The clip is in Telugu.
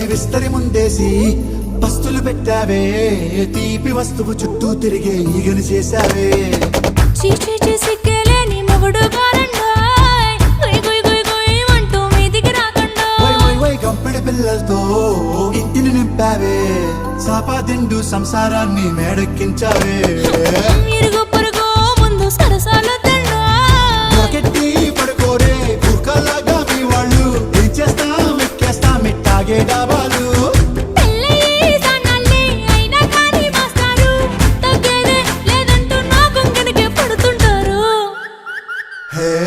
విస్తరి ముందేసి పస్తులు పెట్టావే, తీపి వస్తువు చుట్టూ తిరిగే ఈగను చేశావే. చీచీ సిగ్గలేని మొగుడు గారండోయ్, గుయ్ గుయ్ గుయ్ గుయ్ అంటూ మీదికి రాకండోయ్. గంపెడి పిల్లలతో ఇంటిని నింపావే, సాపాదిండు సంసారాన్ని మేడెక్కించావే. ఇరుగు